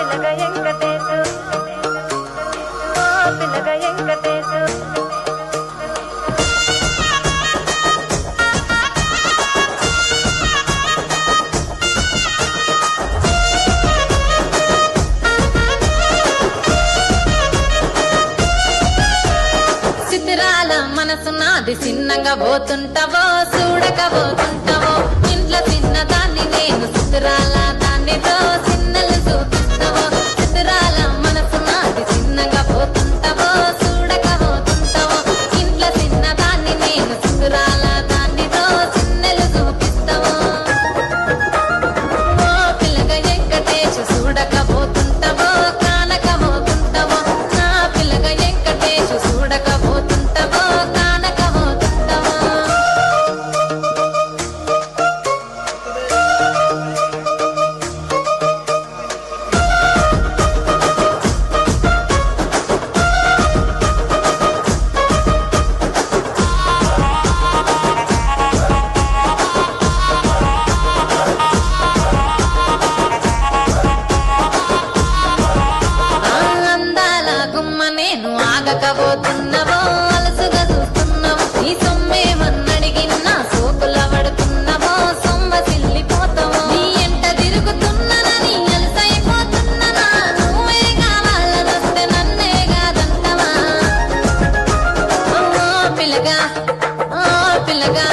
పిల్లగా వెంకటేశు ఓ పిల్లగా వెంకటేశు చిత్రాల మనసు నాది చిన్నగా పోతుంటావో చూడకపోతుంటావో ఇంట్లో చిన్నదాన్ని నేను చిత్రాల దానితో చిన్నలు చూపిస్తావో చిత్రాల మనసు నాది చిన్నగా పోతుంటావో చూడకపోతుంటావో ఇంట్లో చిన్నదాన్ని నేను చిత్రాల దానితో చిన్నలు చూపిస్తావో ఓ పిల్లగా వెంకటేశు చూడకపోతుంటావో కానకపోతుంటావో నా పిల్లగా వెంకటేశు చూడకపోతుంటావో కానకపోతుంటావో అందాల గుమ్మ నేను ఆగకపోతున్నావో అలసుగా చూస్తున్నావో నీ సొమ్మేమన్నడిగిన్నా సోకుల పడుతున్నావో సొమ్మ సిల్లిపోతావో నీ ఎంట తిరుగుతున్నానని అలసైపోతున్నానా నువ్వే కావాలనొస్తే నన్నే కాదంటావా ఓ పిల్లగా ఓ పిల్లగా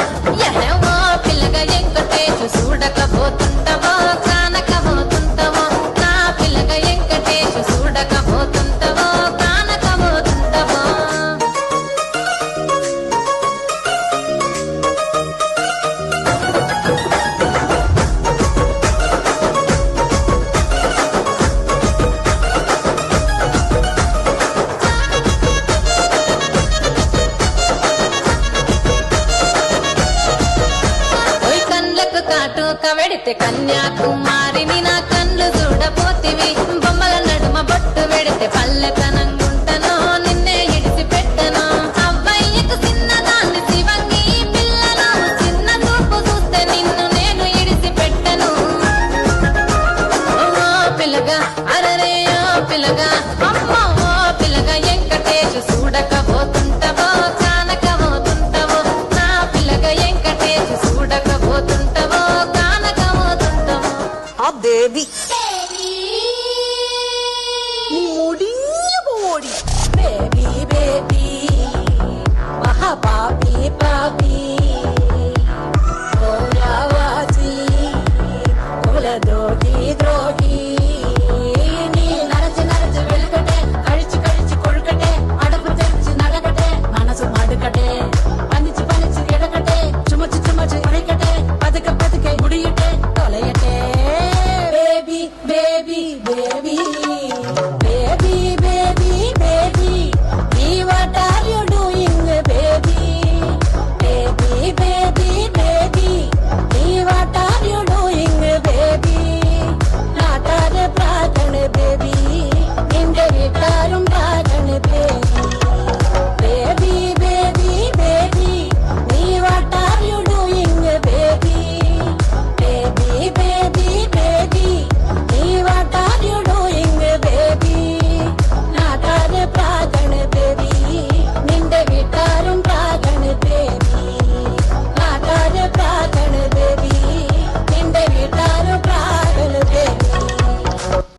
ఓ పిల్లగా వెంకటేశు చూడకపోతుంటావో కానకపోతుంటావో నా పిల్లగా వెంకటేశు చూడకపోతుంటావో కానకపోతుంటావో ఓయ్ కండ్లకు కాటుక వెడితే కన్యాకుమారిని నా కళ్ళు చూడపోతివి బొమ్మల నడుమ బొట్టు వెడితే పల్లెతనంగుంటను నిన్నే ఇడిసి పెట్టను అవ్వయ్యకు చిన్నదాన్ని శివంగి పిల్లను చిన్న చూపు చూస్తే నిన్ను నేను ఇడిసి పెట్టను ఓ పిల్లగా అరరే ఓ పిల్లగా అమ్మో ఓ పిల్లగా వెంకటేశు చూడకపోతుంటావో కానకపోతుంటావో నా పిల్లగా వెంకటేశు చూడకపోతుంటావో కానకపోతుంటావో ఆ బేబీ ముడి బేబీ బేబీ మహాబా